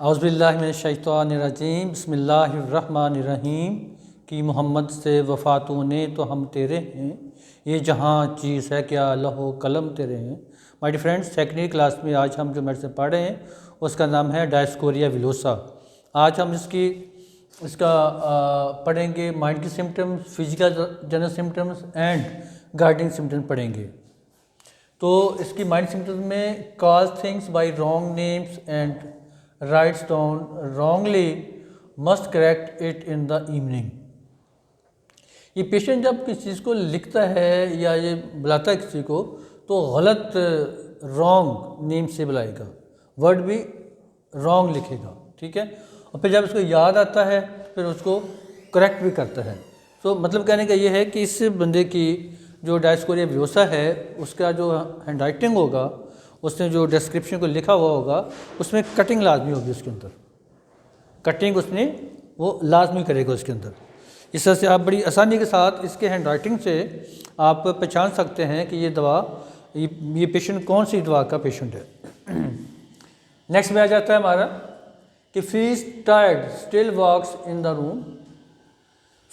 औज़ुबिल्लाहिमिनश्शैतानिर्रजीम बिस्मिल्लाहिर्रहमानिर्रहीम कि मोहम्मद से वफ़ा तूने तो हम तेरे हैं, ये जहाँ चीज़ है क्या लहो कलम तेरे हैं। My dear friends, secondary class में आज हम जो मेडिसिन पढ़ रहे हैं उसका नाम है डायस्कोरिया विलोसा। आज हम इसका पढ़ेंगे माइंड के symptoms, physical general symptoms and guarding symptoms पढ़ेंगे। तो इसकी माइंड सिम्टम्स में call things by wrong names and writes down wrongly must correct it in the evening. ये पेशेंट जब किसी चीज़ को लिखता है या ये बुलाता है किसी को तो गलत रॉन्ग नेम से बुलाएगा, वर्ड भी रॉन्ग लिखेगा, ठीक है। और फिर जब उसको याद आता है फिर उसको करेक्ट भी करता है। तो मतलब कहने का ये है कि इस बंदे की जो डायस्कोरिया विलोसा है उसका जो हैंड राइटिंग होगा, उसने जो डिस्क्रिप्शन को लिखा हुआ होगा उसमें कटिंग लाजमी होगी, उसके अंदर कटिंग उसने वो लाजमी करेगा उसके अंदर। इस तरह से आप बड़ी आसानी के साथ इसके हैंड राइटिंग से आप पहचान सकते हैं कि ये दवा ये पेशेंट कौन सी दवा का पेशेंट है। नेक्स्ट में आ जाता है हमारा कि feels tired still walks in the room.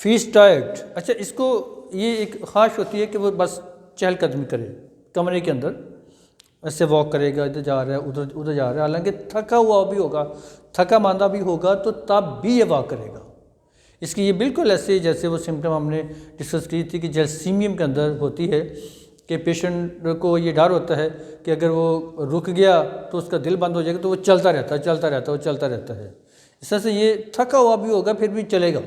Feels tired, अच्छा इसको ये एक ख्वाहिश होती है कि वो बस चहलकदमी करे कमरे के अंदर, ऐसे वॉक करेगा, इधर जा रहा है उधर जा रहा है, हालांकि थका हुआ भी होगा, थका मांदा भी होगा तो तब भी ये वॉक करेगा। इसकी ये बिल्कुल ऐसे जैसे वो सिम्टम हमने डिस्कस की थी कि जैल्सीमियम के अंदर होती है कि पेशेंट को ये डर होता है कि अगर वो रुक गया तो उसका दिल बंद हो जाएगा, तो वो चलता रहता है। इस तरह से ये थका हुआ भी होगा फिर भी चलेगा,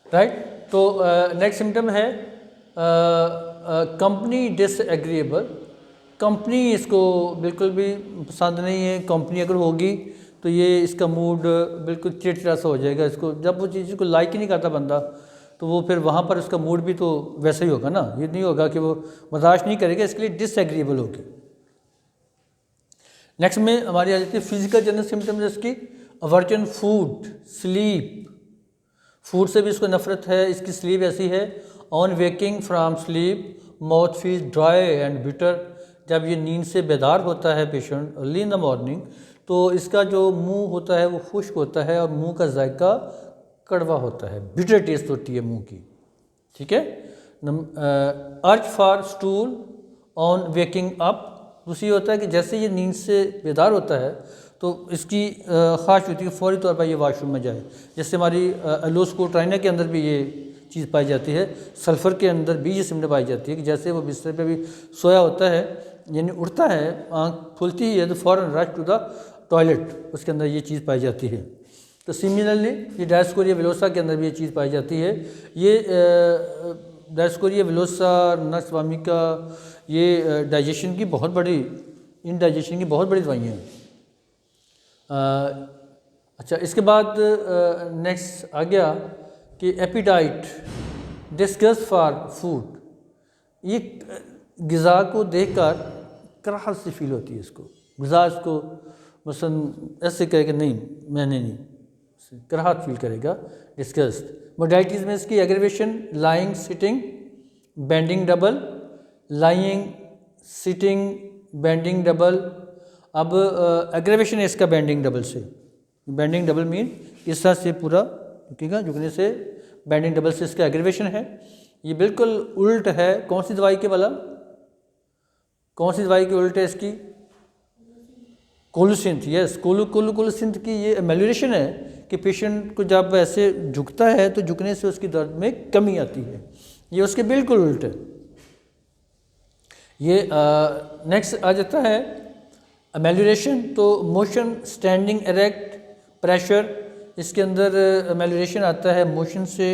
राइट। तो नेक्स्ट सिम्टम है कंपनी डिसएग्रीएबल। कंपनी इसको बिल्कुल भी पसंद नहीं है। कंपनी अगर होगी तो ये इसका मूड बिल्कुल चिड़चिड़ा सा हो जाएगा। इसको जब वो चीज़ को लाइक ही नहीं करता बंदा तो वो फिर वहाँ पर उसका मूड भी तो वैसा ही होगा ना, ये नहीं होगा कि वो बर्दाश्त नहीं करेगा, इसके लिए डिसएग्रीएबल होगी। नेक्स्ट में हमारी आ जाती है फिजिकल जनरल सिम्टम्स इसकी अवर्जन फूड, स्लीप। फूड से भी इसको नफरत है, इसकी स्लीप ऐसी है on waking from sleep mouth feel dry and bitter. जब ये नींद से बेदार होता है patient early in the morning तो इसका जो मुंह होता है वो खुश्क होता है और मुंह का जायका कड़वा होता है, बिटर टेस्ट होती है मुंह की, ठीक है। Urge for stool on waking up. दूसरी होता है कि जैसे ये नींद से बेदार होता है तो इसकी ख्वाहिश होती है फौरी तौर पर ये वाशरूम में जाए। जैसे हमारी एलोस्कोट्राइना के अंदर भी ये चीज़ पाई जाती है, सल्फ़र के अंदर भी ये सिम्टम पाई जाती है कि जैसे वो बिस्तर पे भी सोया होता है यानी उठता है, आँख खुलती है तो फ़ौरन रश टू द टॉयलेट, उसके अंदर ये चीज़ पाई जाती है। तो सिमिलरली ये डायस्कोरिया विलोसा के अंदर भी ये चीज़ पाई जाती है। ये डायस्कोरिया विलोसा नक्स वामिका ये डाइजेशन की बहुत बड़ी इनडाइजेशन की बहुत बड़ी दवाइयाँ हैं। अच्छा इसके बाद नेक्स्ट आ गया कि एपिटाइट, डिस्गस्ट फॉर फूड। ये ग़िज़ा को देखकर कराहत सी फील होती है इसको, ग़िज़ा इसको मसलन ऐसे कहे कि नहीं मैंने नहीं, कराहत फील करेगा, डिस्गस्ट। मोडालिटीज़ में इसकी aggravation lying sitting bending double, lying sitting bending double. अब एग्रीवेशन है इसका बेंडिंग डबल से, बेंडिंग डबल मीन इस तरह से पूरा झुकेगा, झुकने से बेंडिंग डबल से इसका एग्रीवेशन है। ये बिल्कुल उल्ट है कौन सी दवाई के वाला, कौन सी दवाई की उल्ट है इसकी, कोलुसिंथ। यस, कोलुसिंथ की ये एमेल्यूरेशन है कि पेशेंट को जब ऐसे झुकता है तो झुकने से उसकी दर्द में कमी आती है, ये उसके बिल्कुल उल्ट है। ये नेक्स्ट आ जाता है एमेल्यूरेशन, तो मोशन स्टैंडिंग एरेक्ट प्रेशर। इसके अंदर एमेल्यूरेशन आता है मोशन से,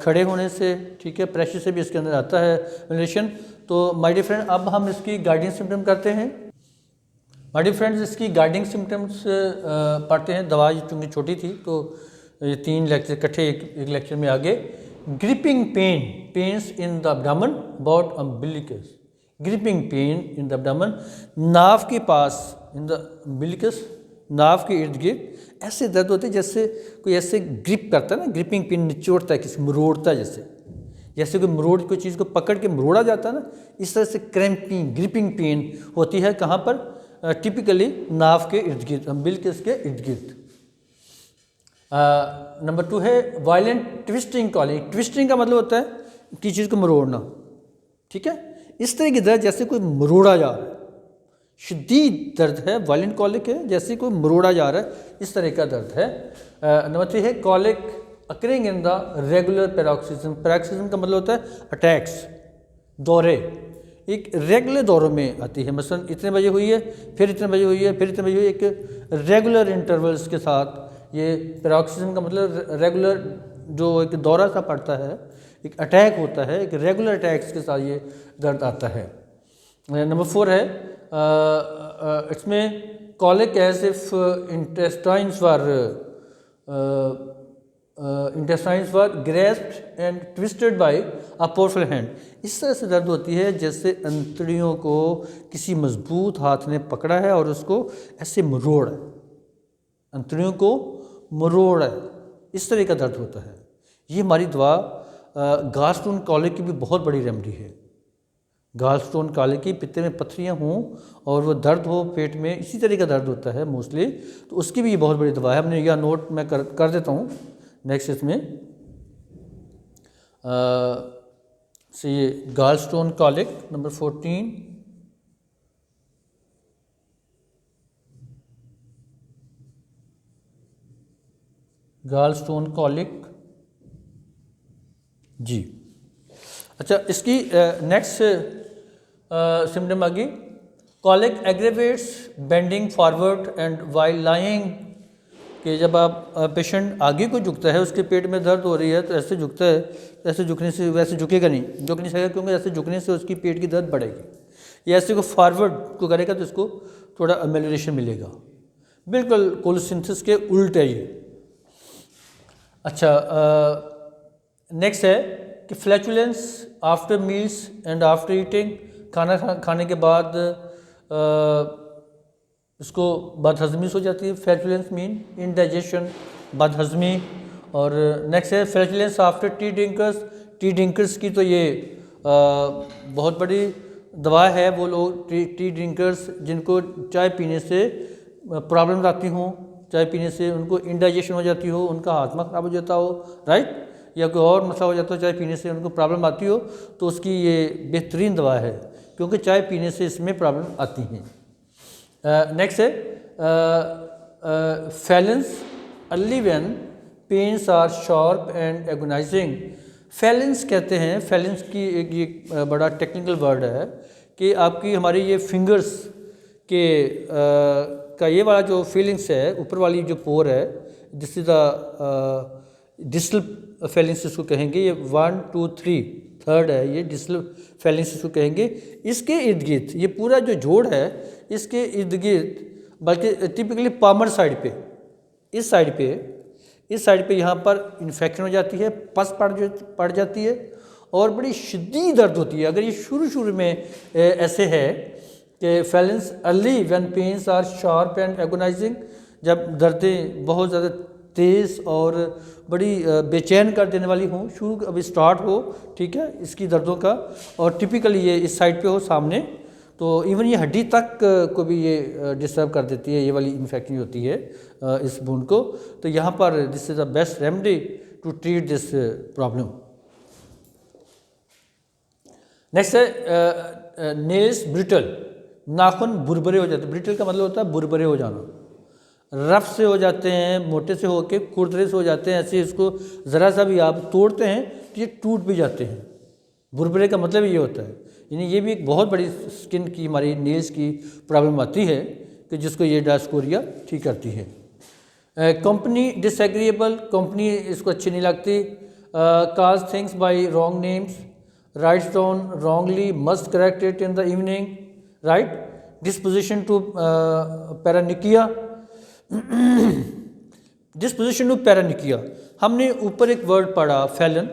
खड़े होने से, ठीक है, प्रेशर से भी इसके अंदर आता है एमेल्यूरेशन। तो माय डियर फ्रेंड अब हम इसकी गार्डिंग सिम्टम करते हैं। माय डियर फ्रेंड्स इसकी गार्डिंग सिम्टम्स पढ़ते हैं। दवा चूँकि छोटी थी तो ये 3 लेक्चर इकट्ठे एक लेक्चर में आगे। Gripping pain, pains in the abdomen about umbilicus, gripping pain in the abdomen, नाव के पास इन द अम्बिलिकस, नाव के इर्द गिर्द ऐसे दर्द होते हैं जैसे कोई ऐसे ग्रिप करता है ना, ग्रिपिंग पेन निचोड़ता है, किसी मरोड़ता है, जैसे कोई मरोड़ कोई चीज़ को पकड़ के मरोड़ा जाता है ना, इस तरह से क्रैम्पिंग ग्रिपिंग पेन होती है। कहाँ पर, टिपिकली नाव के इर्द गिर्द, बिल के इसके इर्द गिर्द। नंबर 2 है वायलेंट ट्विस्टिंग कॉलिक। ट्विस्टिंग का मतलब होता है किसी चीज़ को मरोड़ना, ठीक है, इस तरह की दर्द जैसे कोई मरोड़ा जा रहा है, शदीद दर्द है, वायलेंट कॉलिक है, जैसे कोई मरोड़ा जा रहा है, इस तरह का दर्द है। नंबर 3 है colic occurring in the regular paroxysm. Paroxysm का मतलब होता है अटैक्स, दौरे, एक रेगुलर दौरों में आती है, मसलन इतने बजे हुई है, फिर इतने बजे हुई है, फिर इतने बजे हुई है, एक रेगुलर इंटरवल्स के साथ। ये पैरोक्सिज्म का मतलब रेगुलर जो एक दौरा सा पड़ता है, एक अटैक होता है, एक रेगुलर अटैक्स के साथ ये दर्द आता है। नंबर 4 है इसमें colic as if intestines were grasped and twisted by a powerful hand. इस तरह से दर्द होती है जैसे अंतड़ियों को किसी मजबूत हाथ ने पकड़ा है और उसको ऐसे मरोड़ा है, अंतड़ियों को मरोड़ा है, इस तरह का दर्द होता है। ये हमारी दवा गॉलस्टोन कॉलिक की भी बहुत बड़ी रेमेडी है। गॉलस्टोन कॉलिक की, पित्ते में पथरियाँ हों और वो दर्द हो पेट में, इसी तरह का दर्द होता है मोस्टली, तो उसकी भी ये बहुत बड़ी दवा है। हमने यह नोट मैं कर देता हूँ नेक्स्ट इसमें। से ये gallstone colic number 14, gallstone colic जी। अच्छा, इसकी नेक्स्ट सिम्टम आ गई colic aggravates bending forward and while lying, कि जब आप पेशेंट आगे को झुकता है, उसके पेट में दर्द हो रही है तो ऐसे झुकता है, तो ऐसे झुकने से वैसे झुकेगा नहीं, झुक नहीं सकेगा, क्योंकि ऐसे झुकने से उसकी पेट की दर्द बढ़ेगी। या ऐसे को फॉरवर्ड को करेगा तो इसको थोड़ा अमेलियोरेशन मिलेगा। बिल्कुल कोलोसिंथेसिस के उल्ट है ये। अच्छा, नेक्स्ट है कि flatulence after meals and after eating, खाना खाने के बाद इसको बदहज़मी हो जाती है। फ्लैचुलेंस मीन इंडाइजेशन, बदहज़मी। और नेक्स्ट है flatulence after tea drinkers. Tea drinkers की तो ये बहुत बड़ी दवा है। वो लोग टी ड्रिंकर्स जिनको चाय पीने से प्रॉब्लम आती हों, चाय पीने से उनको इंडाइजेशन हो जाती हो, उनका हाजमा ख़राब हो जाता हो, राइट, या कोई और मसला हो जाता हो, चाय पीने से उनको प्रॉब्लम आती हो, तो उसकी ये बेहतरीन दवा है, क्योंकि चाय पीने से इसमें प्रॉब्लम आती हैं। नेक्स्ट है faints early when pains are sharp and agonising. Faints कहते हैं, फैलेंस की एक ये बड़ा टेक्निकल वर्ड है कि आपकी हमारी ये फिंगर्स के का ये वाला जो फीलिंग्स है, ऊपर वाली जो पोर है, this is the distal phalanx इसको कहेंगे। ये 1 2 3 थर्ड है, ये डिस्टल फैलेंस इसको कहेंगे। इसके इर्द गिर्द ये पूरा जो जोड़ है, इसके इर्द गिर्द, बल्कि टिपिकली पामर साइड पे, इस साइड पे यहाँ पर इन्फेक्शन हो जाती है, पस पड़ जाती है और बड़ी शदीद दर्द होती है। अगर ये शुरू में ऐसे है कि faints early when pains are sharp and agonising, जब दर्दें बहुत ज़्यादा तेज़ और बड़ी बेचैन कर देने वाली हों, शुरू अभी स्टार्ट हो, ठीक है, इसकी दर्दों का, और टिपिकली ये इस साइड पे हो सामने, तो इवन ये हड्डी तक को भी ये डिस्टर्ब कर देती है, ये वाली इन्फेक्शन होती है इस वुंड को। तो यहाँ पर this is the best remedy to treat this problem. Next है नेल्स ब्रिटल, नाखून बुरबरे हो जाते हैं। ब्रिटल का मतलब होता है बुरबरे हो जाना, रफ से हो जाते हैं, मोटे से होके खुरदरे से हो जाते हैं। ऐसे इसको ज़रा सा भी आप तोड़ते हैं तो ये टूट भी जाते हैं। बुरबरे का मतलब ये होता है, यानी ये भी एक बहुत बड़ी स्किन की हमारी नेल्स की प्रॉब्लम आती है कि जिसको ये डायस्कोरिया ठीक करती है। कंपनी डिसएग्रीएबल, कंपनी इसको अच्छी नहीं लगती। Calls things by wrong names, writes down wrongly, must correct it in the evening, right. Disposition to paronychia, disposition to paronychia, हमने ऊपर एक वर्ड पढ़ा फैलन।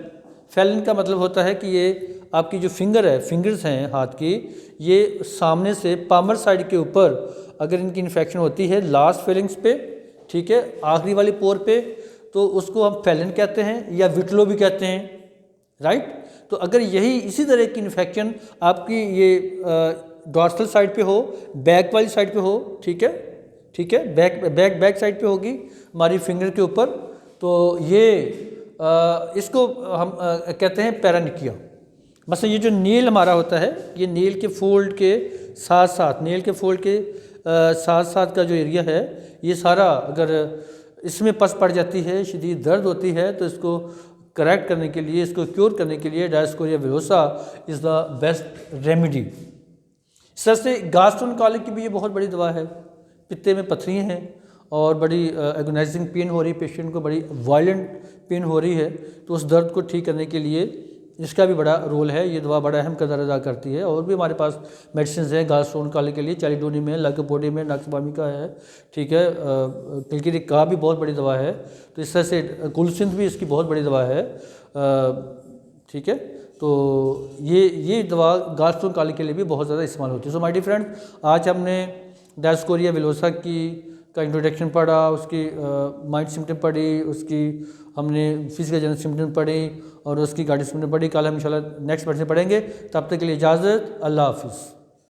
फैलन का मतलब होता है कि ये आपकी जो फिंगर्स हैं हाथ की, ये सामने से पामर साइड के ऊपर अगर इनकी इन्फेक्शन होती है लास्ट फेलिंग्स पे, ठीक है, आखिरी वाली पोर पे, तो उसको हम फैलन कहते हैं या विटलो भी कहते हैं, राइट। तो अगर यही इसी तरह की इन्फेक्शन आपकी ये डॉर्सल साइड पे हो, बैक वाली साइड पे हो, ठीक है, ठीक है, बैक साइड पे होगी हमारी फिंगर के ऊपर। तो ये इसको हम कहते हैं पैरानिकिया। बस ये जो नील हमारा होता है, ये नील के फोल्ड के साथ साथ, नील के फोल्ड के साथ साथ का जो एरिया है, ये सारा अगर इसमें पस पड़ जाती है, शदीद दर्द होती है, तो इसको करेक्ट करने के लिए, इसको क्योर करने के लिए Dioscorea villosa is the best remedy. इस तरह से गैस्ट्रोएंटेरोलॉजी की भी ये बहुत बड़ी दवा है। पित्ते में पथरियाँ हैं और बड़ी एगोनाइजिंग पेन हो रही, पेशेंट को बड़ी वायलेंट पेन हो रही है, तो उस दर्द को ठीक करने के लिए इसका भी बड़ा रोल है। ये दवा बड़ा अहम किरदार अदा करती है। और भी हमारे पास मेडिसिन हैं गैस्ट्रोएंटेरोलॉजी के लिए, चैलिडोनिम है, लाइकोपोडी में, नक्सबामी का है, ठीक है, किलकिरी का भी बहुत बड़ी दवा है। तो इस तरह से कुलसिंध भी इसकी बहुत बड़ी दवा है, ठीक है। तो ये दवा गैस्ट्रोएंटेरोलॉजी के लिए भी बहुत ज़्यादा इस्तेमाल होती है। सो माय डियर फ्रेंड, आज हमने डायस्कोरिया विलोसा का इंट्रोडक्शन पढ़ा, उसकी माइंड सिम्टम पढ़ी, उसकी हमने फिजिकल जनरल सिम्टम पढ़ी और उसकी गाड़ी सिम्टम पढ़ी। कल हम इंशाल्लाह नेक्स्ट वर्ड से पढ़ेंगे। तब तक के लिए इजाज़त, अल्लाह हाफिज़।